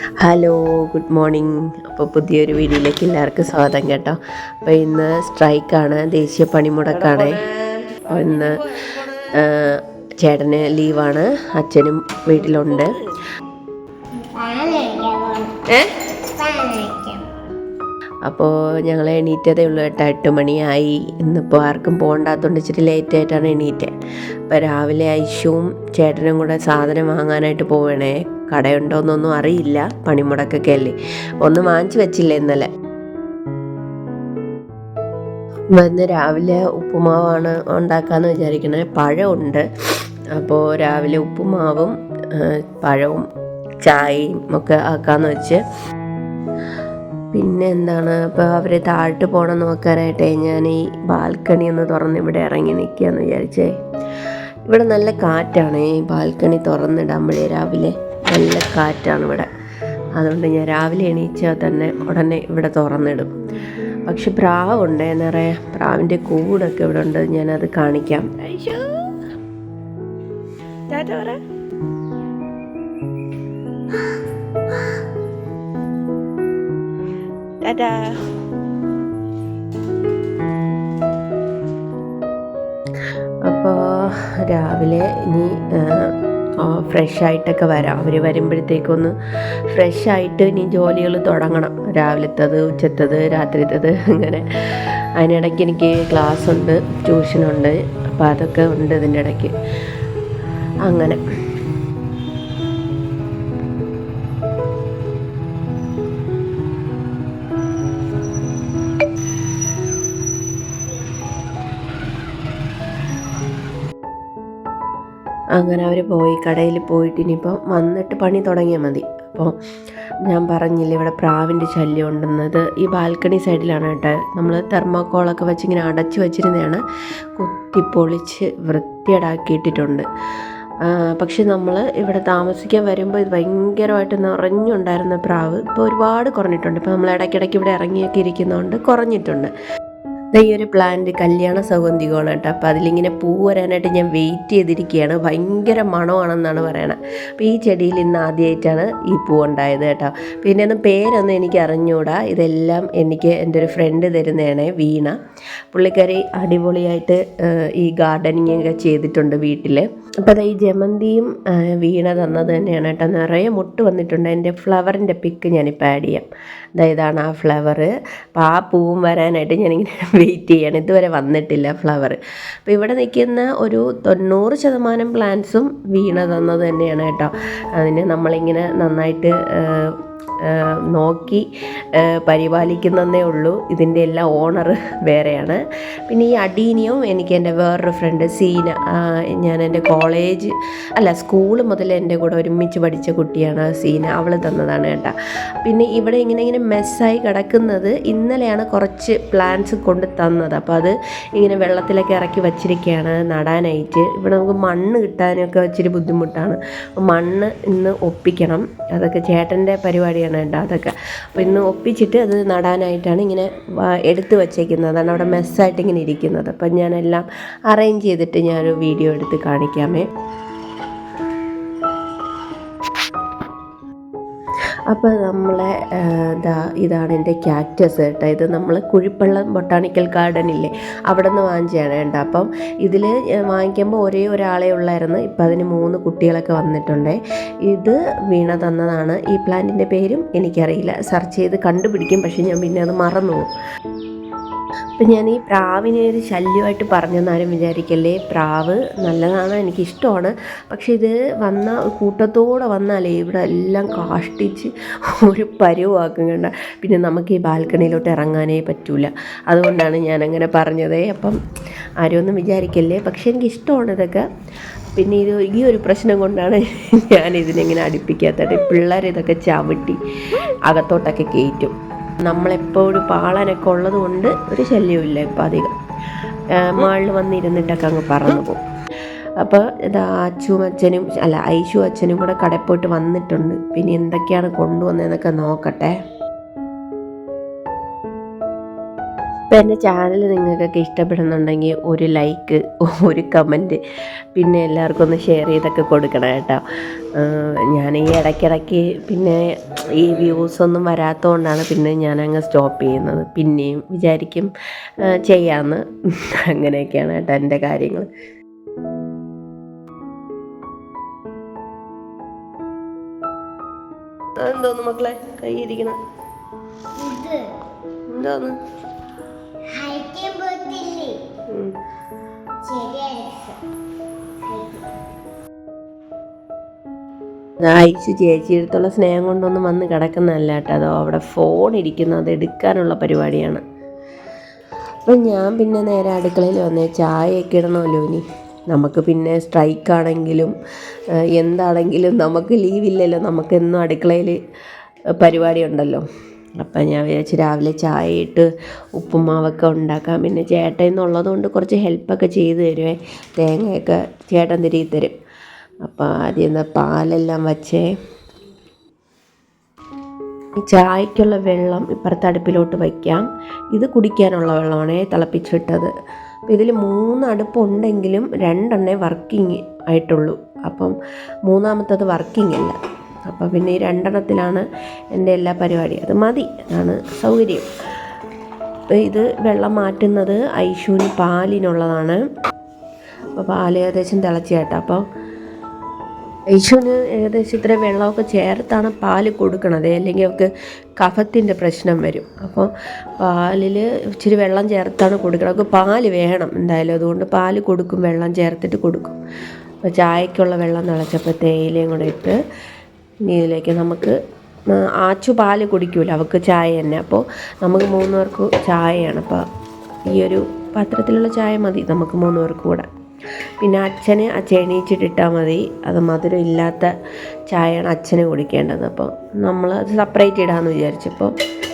Hello, good morning. അപ്പോൾ പുതിയൊരു വീഡിയോയിലേക്ക് എല്ലാവർക്കും സ്വാഗതം കേട്ടോ. അപ്പോൾ ഇന്ന് സ്ട്രൈക്കാണ്, ദേശീയ പണിമുടക്കാണ്. അപ്പോൾ ഇന്ന് ചേട്ടന് ലീവാണ്, അച്ഛനും വീട്ടിലുണ്ട്. അപ്പോൾ ഞങ്ങൾ എണീറ്റതേ ഉള്ളൂ കേട്ടോ, 8 മണിയായി. ഇന്നിപ്പോൾ ആർക്കും പോകണ്ടാത്തതുകൊണ്ട് ഇച്ചിരി ലേറ്റായിട്ടാണ് എണീറ്റത്. അപ്പോൾ രാവിലെ ഐശുവും ചേട്ടനും കൂടെ സാധനം വാങ്ങാനായിട്ട് പോവണേ. കടയുണ്ടോയെന്നൊന്നും അറിയില്ല, പണിമുടക്കൊക്കെ അല്ലേ. ഒന്നും വാങ്ങിച്ചു വെച്ചില്ല ഇന്നലെ. ഇന്ന് രാവിലെ ഉപ്പുമാവാണ് ഉണ്ടാക്കാമെന്ന് വിചാരിക്കണേ. പഴമുണ്ട്, അപ്പോൾ രാവിലെ ഉപ്പുമാവും പഴവും ചായയും ഒക്കെ ആക്കാമെന്ന് വെച്ച്. പിന്നെ എന്താണ്, അപ്പോൾ അവർ താഴോട്ട് പോകണം നോക്കാനായിട്ടേ ഞാൻ ഈ ബാൽക്കണി ഒന്ന് തുറന്ന് ഇവിടെ ഇറങ്ങി നിൽക്കുകയെന്ന് വിചാരിച്ചേ. ഇവിടെ നല്ല കാറ്റാണ്, ഈ ബാൽക്കണി തുറന്നിടാകുമ്പോഴേ രാവിലെ നല്ല കാറ്റാണ് ഇവിടെ. അതുകൊണ്ട് ഞാൻ രാവിലെ എണീച്ചാൽ തന്നെ ഉടനെ ഇവിടെ തുറന്നിടും. പക്ഷെ പ്രാവുണ്ട് നിറയെ, പ്രാവിൻ്റെ കൂടൊക്കെ ഇവിടെ ഉണ്ട്, ഞാനത് കാണിക്കാം. അപ്പോൾ രാവിലെ ഇനി ഫ്രഷായിട്ടൊക്കെ വരാം. അവർ വരുമ്പോഴത്തേക്കൊന്ന് ഫ്രഷായിട്ട് ഇനി ജോലികൾ തുടങ്ങണം. രാവിലത്തത്, ഉച്ചത്തത്, രാത്രിത്തത്, അങ്ങനെ. അതിനിടയ്ക്ക് എനിക്ക് ക്ലാസ്സുണ്ട്, ട്യൂഷനുണ്ട്, അപ്പോൾ അതൊക്കെ ഉണ്ട് ഇതിൻ്റെ ഇടയ്ക്ക്. അങ്ങനെ അങ്ങനെ അവർ പോയി, കടയിൽ പോയിട്ട് ഇനിയിപ്പം വന്നിട്ട് പണി തുടങ്ങിയാൽ മതി. അപ്പോൾ ഞാൻ പറഞ്ഞില്ല ഇവിടെ പ്രാവിൻ്റെ ശല്യം ഉണ്ടെന്നത്. ഈ ബാൽക്കണി സൈഡിലാണ് കേട്ടോ. നമ്മൾ തെർമോക്കോളൊക്കെ വെച്ച് ഇങ്ങനെ അടച്ചു വെച്ചിരുന്നതാണ്, കുത്തിപ്പൊളിച്ച് വൃത്തിയേടാക്കിയിട്ടിട്ടുണ്ട്. പക്ഷെ നമ്മൾ ഇവിടെ താമസിക്കാൻ വരുമ്പോൾ ഇത് ഭയങ്കരമായിട്ട് നിറഞ്ഞുണ്ടായിരുന്ന പ്രാവ് ഇപ്പോൾ ഒരുപാട് കുറഞ്ഞിട്ടുണ്ട്. ഇപ്പോൾ നമ്മൾ ഇടയ്ക്കിടയ്ക്ക് ഇവിടെ ഇറങ്ങിയൊക്കെ ഇരിക്കുന്നതുകൊണ്ട് കുറഞ്ഞിട്ടുണ്ട്. ഈ ഒരു പ്ലാന്റ് കല്യാണ സൗഗന്ധികമാണ് കേട്ടോ. അപ്പോൾ അതിലിങ്ങനെ പൂ വരാനായിട്ട് ഞാൻ വെയിറ്റ് ചെയ്തിരിക്കുകയാണ്. ഭയങ്കര മണമാണെന്നാണ് പറയണത്. അപ്പോൾ ഈ ചെടിയിൽ ഇന്ന് ആദ്യമായിട്ടാണ് ഈ പൂ ഉണ്ടായത് കേട്ടോ. പിന്നെ ഒന്നും പേരൊന്നും എനിക്ക് അറിഞ്ഞുകൂടാ. ഇതെല്ലാം എനിക്ക് എൻ്റെ ഒരു ഫ്രണ്ട് തരുന്നതാണ്, വീണ. പുള്ളിക്കാരി അടിപൊളിയായിട്ട് ഈ ഗാർഡനിങ് ഒക്കെ ചെയ്തിട്ടുണ്ട് വീട്ടിൽ. അപ്പോൾ അത് ഈ ജമന്തിയും വീണ തന്നത് തന്നെയാണ് കേട്ടോ. നിറയെ മുട്ട് വന്നിട്ടുണ്ട്. എൻ്റെ ഫ്ലവറിൻ്റെ പിക്ക് ഞാനിപ്പോൾ ആഡ് ചെയ്യാം. ഇതാണ് ആ ഫ്ലവർ. അപ്പോൾ ആ പൂവും വരാനായിട്ട് ഞാനിങ്ങനെ വെയിറ്റ് ചെയ്യണം. ഇതുവരെ വന്നിട്ടില്ല ഫ്ലവർ. അപ്പോൾ ഇവിടെ നിൽക്കുന്ന ഒരു 90% പ്ലാന്റ്സും വീണ തന്നത് തന്നെയാണ് കേട്ടോ. അതിന് നമ്മളിങ്ങനെ നന്നായിട്ട് നോക്കി പരിപാലിക്കുന്നതേ ഉള്ളൂ. ഇതിൻ്റെ എല്ലാം ഓണർ വേറെയാണ്. പിന്നെ ഈ അഡീനിയും എനിക്ക് എൻ്റെ വേറൊരു ഫ്രണ്ട് സീന, ഞാൻ എൻ്റെ സ്കൂൾ മുതൽ എൻ്റെ കൂടെ ഒരുമിച്ച് പഠിച്ച കുട്ടിയാണ് സീന, അവൾ തന്നതാണ് കേട്ടോ. പിന്നെ ഇവിടെ ഇങ്ങനെ മെസ്സായി കിടക്കുന്നത് ഇന്നലെയാണ് കുറച്ച് പ്ലാന്റ്സ് കൊണ്ട് തന്നത്. അപ്പോൾ അത് ഇങ്ങനെ വെള്ളത്തിലൊക്കെ ഇറക്കി വച്ചിരിക്കുകയാണ് നടാനായിട്ട്. ഇവിടെ നമുക്ക് മണ്ണ് കിട്ടാനൊക്കെ ഇച്ചിരി ബുദ്ധിമുട്ടാണ്. മണ്ണ് ഇന്ന് ഒപ്പിക്കണം, അതൊക്കെ ചേട്ടൻ്റെ പരിപാടിയാണ് കേട്ടോ അതൊക്കെ. അപ്പോൾ ഇന്ന് ഒപ്പിച്ചിട്ട് അത് നടാനായിട്ടാണ് ഇങ്ങനെ എടുത്ത് വച്ചേക്കുന്നത്. അതാണ് അവിടെ മെസ്സായിട്ട് ഇങ്ങനെ ഇരിക്കുന്നത്. അപ്പം ഞാനെല്ലാം അറേഞ്ച് ചെയ്തിട്ട് ഞാനൊരു വീഡിയോ എടുത്ത് കാണിക്കാമേ. അപ്പോൾ നമ്മളെ ഇതാണ് എൻ്റെ ക്യാക്ടസ് കേട്ടോ. ഇത് നമ്മൾ കുഴിപ്പള്ളം ബൊട്ടാണിക്കൽ ഗാർഡനില്ലേ, അവിടെ നിന്ന് വാങ്ങിച്ചതാണ് കേട്ടോ. അപ്പം ഇതിൽ വാങ്ങിക്കുമ്പോൾ ഒരേ ഒരാളെ ഉള്ളായിരുന്നു. ഇപ്പം അതിന് 3 കുട്ടികളൊക്കെ വന്നിട്ടുണ്ട്. ഇത് വീണ തന്നതാണ്. ഈ പ്ലാന്റിൻ്റെ പേരും എനിക്കറിയില്ല, സെർച്ച് ചെയ്ത് കണ്ടുപിടിക്കും, പക്ഷേ ഞാൻ പിന്നെ അത് മറന്നു പോകും. അപ്പം ഞാൻ ഈ പ്രാവിനെ ഒരു ശല്യമായിട്ട് പറഞ്ഞെന്നാരും വിചാരിക്കല്ലേ. പ്രാവ് നല്ലതാണ്, എനിക്കിഷ്ടമാണ്. പക്ഷെ ഇത് കൂട്ടത്തോടെ വന്നാലേ ഇവിടെ എല്ലാം കാഷ്ടിച്ച് ഒരു പരുവാക്കും കണ്ട. പിന്നെ നമുക്ക് ഈ ബാൽക്കണിയിലോട്ട് ഇറങ്ങാനേ പറ്റില്ല. അതുകൊണ്ടാണ് ഞാനങ്ങനെ പറഞ്ഞത്. അപ്പം ആരും ഒന്നും വിചാരിക്കല്ലേ, പക്ഷെ എനിക്കിഷ്ടമാണ് ഇതൊക്കെ. പിന്നെ ഈ ഒരു പ്രശ്നം കൊണ്ടാണ് ഞാനിതിനെങ്ങനെ അടുപ്പിക്കാത്തത്. പിള്ളേരിതൊക്കെ ചവിട്ടി അകത്തോട്ടൊക്കെ കയറ്റും. നമ്മളെപ്പോഴും പാളനൊക്കെ ഉള്ളത് കൊണ്ട് ഒരു ശല്യമില്ല ഇപ്പം അധികം. മാളിൽ വന്നിരുന്നിട്ടൊക്കെ അങ്ങ് പറന്നു പോകും. അപ്പോൾ ഐശു അച്ഛനും കൂടെ കടയിൽ പോയിട്ട് വന്നിട്ടുണ്ട്. പിന്നെ എന്തൊക്കെയാണ് കൊണ്ടുവന്നതെന്നൊക്കെ നോക്കട്ടെ. അപ്പോൾ എൻ്റെ ചാനൽ നിങ്ങൾക്കൊക്കെ ഇഷ്ടപ്പെടുന്നുണ്ടെങ്കിൽ ഒരു ലൈക്ക്, ഒരു കമൻറ്റ്, പിന്നെ എല്ലാവർക്കും ഒന്ന് ഷെയർ ചെയ്തൊക്കെ കൊടുക്കണം കേട്ടോ. ഞാൻ ഈ ഇടയ്ക്കിടയ്ക്ക് പിന്നെ ഈ വ്യൂസൊന്നും വരാത്തതുകൊണ്ടാണ് പിന്നെ ഞാനങ്ങ് സ്റ്റോപ്പ് ചെയ്യുന്നത്. പിന്നെയും വിചാരിക്കും ചെയ്യാമെന്ന്. അങ്ങനെയൊക്കെയാണ് കേട്ടോ എൻ്റെ കാര്യങ്ങൾ. എന്തോന്ന് മക്കളെ കൈയിരിക്കണം? എന്തോന്ന് ഐശു ചേച്ചിയെടുത്തുള്ള സ്നേഹം കൊണ്ടൊന്നും വന്ന് കിടക്കുന്നതല്ല കേട്ടോ. അതോ അവിടെ ഫോൺ ഇരിക്കുന്നു, അത് എടുക്കാനുള്ള പരിപാടിയാണ്. അപ്പം ഞാൻ പിന്നെ നേരെ അടുക്കളയിൽ വന്നേ ചായയൊക്കെ ഇടണമല്ലോ. ഇനി നമുക്ക് പിന്നെ സ്ട്രൈക്കാണെങ്കിലും എന്താണെങ്കിലും നമുക്ക് ലീവില്ലല്ലോ, നമുക്കെന്നും അടുക്കളയിൽ പരിപാടി ഉണ്ടല്ലോ. അപ്പം ഞാൻ വിചാരിച്ചു രാവിലെ ചായ ഇട്ട് ഉപ്പുമാവൊക്കെ ഉണ്ടാക്കാം. പിന്നെ ചേട്ടൻ എന്നുള്ളത് കൊണ്ട് കുറച്ച് ഹെൽപ്പൊക്കെ ചെയ്ത് തരുമേ. തേങ്ങയൊക്കെ ചേട്ടൻ തിരികെ തരും. അപ്പോൾ ആദ്യം എന്താ പാലെല്ലാം വച്ചേ. ചായക്കുള്ള വെള്ളം ഇപ്പുറത്തെ അടുപ്പിലോട്ട് വയ്ക്കാം. ഇത് കുടിക്കാനുള്ള വെള്ളമാണേ തിളപ്പിച്ചിട്ടത്. അപ്പോൾ ഇതിൽ 3 അടുപ്പുണ്ടെങ്കിലും 2 വർക്കിംഗ് ആയിട്ടുള്ളൂ. അപ്പം 3ാമത്തത് വർക്കിംഗ് അല്ല. അപ്പോൾ പിന്നെ ഈ 2 എൻ്റെ എല്ലാ പരിപാടിയും. അത് മതി, അതാണ് സൗകര്യം. ഇത് വെള്ളം മാറ്റുന്നത് ഐശുവിന് പാലിനുള്ളതാണ്. അപ്പോൾ പാൽ ഏകദേശം തിളച്ച് കേട്ടോ. അപ്പോൾ ഐശുവിന് ഏകദേശം ഇത്ര വെള്ളമൊക്കെ ചേർത്താണ് പാൽ കൊടുക്കണത്, അല്ലെങ്കിൽ അവൾക്ക് കഫത്തിൻ്റെ പ്രശ്നം വരും. അപ്പോൾ പാലിൽ ഇച്ചിരി വെള്ളം ചേർത്താണ് കൊടുക്കണം. അവൾക്ക് പാൽ വേണം എന്തായാലും, അതുകൊണ്ട് പാൽ കൊടുക്കും, വെള്ളം ചേർത്തിട്ട് കൊടുക്കും. അപ്പോൾ ചായക്കുള്ള വെള്ളം തിളച്ചപ്പോൾ തേയിലയും കൂടെ ഇട്ട് ഇനി ഇതിലേക്ക് നമുക്ക് ആച്ചു പാൽ കുടിക്കൂല, അവൾക്ക് ചായ തന്നെ. അപ്പോൾ നമുക്ക് 3 പേർക്ക് ചായയാണ്. അപ്പോൾ ഈ ഒരു പാത്രത്തിലുള്ള ചായ മതി നമുക്ക് 3 പേർക്കും കൂടെ. പിന്നെ അച്ഛന് എണീച്ചിട്ടിട്ടാൽ മതി, അത് മധുരം ഇല്ലാത്ത ചായയാണ് അച്ഛന് കുടിക്കേണ്ടത്. അപ്പോൾ നമ്മൾ അത് സെപ്പറേറ്റ് ഇടാമെന്ന് വിചാരിച്ചപ്പോൾ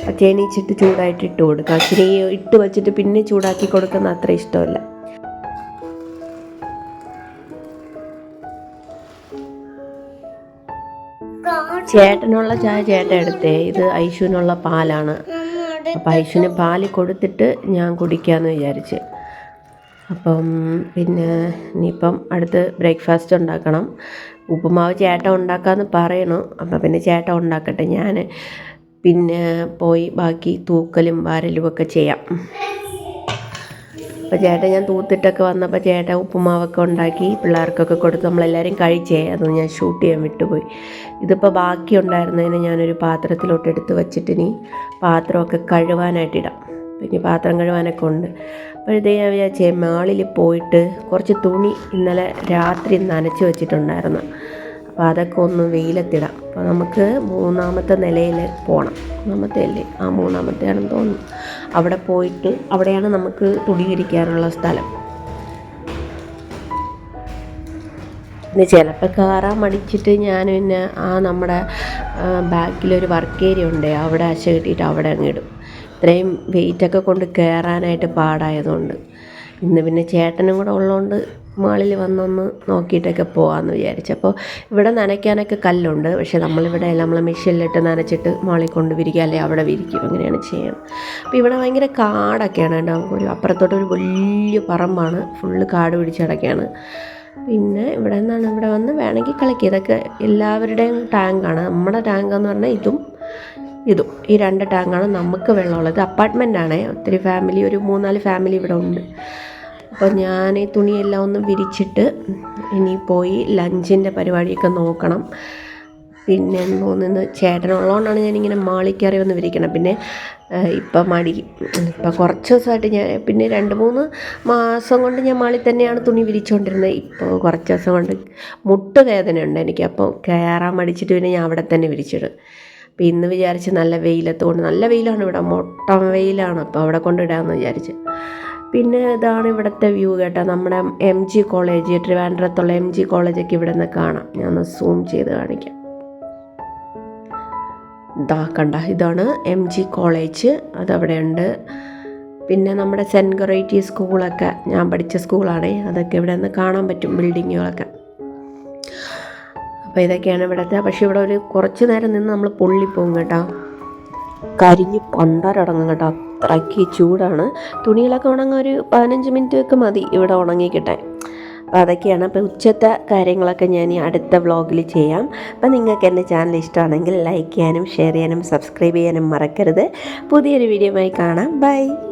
അച്ഛൻ എണീച്ചിട്ട് ചൂടായിട്ട് ഇട്ട് കൊടുക്കുക. അച്ഛനെ ഇട്ട് വച്ചിട്ട് പിന്നെ ചൂടാക്കി കൊടുക്കുന്ന അത്ര ഇഷ്ടമല്ല. ചേട്ടനുള്ള ചായ ചേട്ടൻ എടുത്തേ. ഇത് ഐശുവിനുള്ള പാലാണ്. അപ്പോൾ ഐശുവിന് പാൽ കൊടുത്തിട്ട് ഞാൻ കുടിക്കാമെന്ന് വിചാരിച്ച്. അപ്പം പിന്നെ ഇനിയിപ്പം അടുത്ത് ബ്രേക്ക്ഫാസ്റ്റ് ഉണ്ടാക്കണം. ഉപ്പുമാവ് ചേട്ടൻ ഉണ്ടാക്കാമെന്ന് പറയണു. അപ്പം പിന്നെ ചേട്ടൻ ഉണ്ടാക്കട്ടെ, ഞാൻ പിന്നെ പോയി ബാക്കി തൂക്കലും വാരലും ഒക്കെ ചെയ്യാം. അപ്പോൾ ചേട്ടൻ ഞാൻ തൂത്തിട്ടൊക്കെ വന്നപ്പോൾ ചേട്ടൻ ഉപ്പുമാവൊക്കെ ഉണ്ടാക്കി പിള്ളേർക്കൊക്കെ കൊടുത്ത് നമ്മളെല്ലാവരും കഴിച്ചേ. അത് ഞാൻ ഷൂട്ട് ചെയ്യാൻ വിട്ടുപോയി. ഇതിപ്പോൾ ബാക്കി ഉണ്ടായിരുന്നതിന് ഞാനൊരു പാത്രത്തിലോട്ട് എടുത്ത് വെച്ചിട്ട് ഇനി പാത്രമൊക്കെ കഴുകാനായിട്ടിടാം. പിന്നെ പാത്രം കഴുകാനൊക്കെ ഉണ്ട്. അപ്പോഴത്തേ ഞാൻ വിചാരിച്ചേ മാളിൽ പോയിട്ട് കുറച്ച് തുണി ഇന്നലെ രാത്രി നനച്ച് വെച്ചിട്ടുണ്ടായിരുന്നു. അപ്പോൾ അതൊക്കെ ഒന്ന് വെയിലത്തിടാം. അപ്പോൾ നമുക്ക് 3ാമത്തെ നിലയിൽ പോകണം. 3ാമത്തെ അല്ലേ? 3ാമത്തെ ആണെന്ന് തോന്നുന്നു. അവിടെ പോയിട്ട് അവിടെയാണ് നമുക്ക് തുണി വിരിക്കാനുള്ള സ്ഥലം. പിന്നെ ചിലപ്പോൾ കയറാൻ മടിച്ചിട്ട് ഞാൻ പിന്നെ നമ്മുടെ ബാക്കിലൊരു വർക്ക് ഏരിയ ഉണ്ട്, അവിടെ അശ കെട്ടിയിട്ട് അവിടെ അങ്ങ് ഇടും. ഇത്രയും വെയിറ്റൊക്കെ കൊണ്ട് കയറാനായിട്ട് പാടായതുകൊണ്ട് ഇന്ന് പിന്നെ ചേട്ടനും കൂടെ ഉള്ളതുകൊണ്ട് മാളിൽ വന്നൊന്ന് നോക്കിയിട്ടൊക്കെ പോകാമെന്ന് വിചാരിച്ചപ്പോൾ ഇവിടെ നനയ്ക്കാനൊക്കെ കല്ലുണ്ട്. പക്ഷേ നമ്മളിവിടെ നമ്മൾ മെഷീനിലിട്ട് നനച്ചിട്ട് മാളിൽ കൊണ്ട് വിരിക്കുക, അല്ലെങ്കിൽ അവിടെ വിരിക്കും, അങ്ങനെയാണ് ചെയ്യുന്നത്. അപ്പോൾ ഇവിടെ ഭയങ്കര കാടൊക്കെയാണ് കേട്ടോ. നമുക്കൊരു അപ്പുറത്തോട്ടൊരു വലിയ പറമ്പാണ്, ഫുള്ള് കാട് പിടിച്ചടക്കുകയാണ്. പിന്നെ ഇവിടെ വന്ന് വേണമെങ്കിൽ കളിക്കുക. ഇതൊക്കെ എല്ലാവരുടെയും ടാങ്കാണ്. നമ്മുടെ ടാങ്കെന്ന് പറഞ്ഞാൽ ഇതും ഈ 2 ടാങ്കാണ് നമുക്ക് വെള്ളമുള്ളത്. അപ്പാർട്ട്മെൻറ്റാണ്, ഒത്തിരി ഫാമിലി, ഒരു 3-4 ഫാമിലി ഇവിടെ ഉണ്ട്. അപ്പോൾ ഞാൻ ഈ തുണിയെല്ലാം ഒന്ന് വിരിച്ചിട്ട് ഇനി പോയി ലഞ്ചിൻ്റെ പരിപാടിയൊക്കെ നോക്കണം. പിന്നെ തോന്നുന്നത് ചേട്ടനുള്ളതുകൊണ്ടാണ് ഞാനിങ്ങനെ മാളിൽ കയറി വന്ന് വിരിക്കണം. പിന്നെ ഇപ്പം കുറച്ച് ദിവസമായിട്ട് ഞാൻ പിന്നെ 2-3 മാസം കൊണ്ട് ഞാൻ മാളിൽ തന്നെയാണ് തുണി വിരിച്ചുകൊണ്ടിരുന്നത്. ഇപ്പോൾ കുറച്ച് ദിവസം കൊണ്ട് മുട്ട് വേദനയുണ്ട് എനിക്ക്. അപ്പോൾ കയറാൻ മടിച്ചിട്ട് പിന്നെ ഞാൻ അവിടെ തന്നെ വിരിച്ചിടും. അപ്പോൾ ഇന്ന് വിചാരിച്ച് നല്ല വെയിലത്തുകൊണ്ട്, നല്ല വെയിലാണ് ഇവിടെ, മൊട്ടം വെയിലാണ്. അപ്പോൾ അവിടെ കൊണ്ടിടാമെന്ന് വിചാരിച്ച്. പിന്നെ ഇതാണ് ഇവിടുത്തെ വ്യൂ കേട്ടോ. നമ്മുടെ MG കോളേജ്, ട്രിവാൻഡ്രത്തുള്ള MG കോളേജൊക്കെ ഇവിടെ നിന്ന് കാണാം. ഞാനൊന്ന് സൂം ചെയ്ത് കാണിക്കാം. കണ്ട, ഇതാണ് MG കോളേജ്, അതവിടെ ഉണ്ട്. പിന്നെ നമ്മുടെ സെൻറ്റ് ഗൊറൈറ്റി സ്കൂളൊക്കെ, ഞാൻ പഠിച്ച സ്കൂളാണേ, അതൊക്കെ ഇവിടെ നിന്ന് കാണാൻ പറ്റും, ബിൽഡിങ്ങുകളൊക്കെ. അപ്പോൾ ഇതൊക്കെയാണ് ഇവിടുത്തെ. പക്ഷേ ഇവിടെ കുറച്ച് നേരം നിന്ന് നമ്മൾ പൊള്ളിപ്പോകും കേട്ടോ, കരിഞ്ഞ് പണ്ടാരടങ്ങും കേട്ടോ, അത്രയ്ക്ക് ചൂടാണ്. തുണികളൊക്കെ ഉണങ്ങാൻ ഒരു 15 മിനിറ്റ് ഒക്കെ മതി ഇവിടെ ഉണങ്ങി കിട്ടാൻ. അപ്പോൾ അതൊക്കെയാണ്. അപ്പോൾ ഉച്ചത്തെ കാര്യങ്ങളൊക്കെ ഞാൻ ഈ അടുത്ത വ്ളോഗിൽ ചെയ്യാം. അപ്പോൾ നിങ്ങൾക്ക് എൻ്റെ ചാനൽ ഇഷ്ടമാണെങ്കിൽ ലൈക്ക് ചെയ്യാനും ഷെയർ ചെയ്യാനും സബ്സ്ക്രൈബ് ചെയ്യാനും മറക്കരുത്. പുതിയൊരു വീഡിയോയുമായി കാണാം. ബൈ.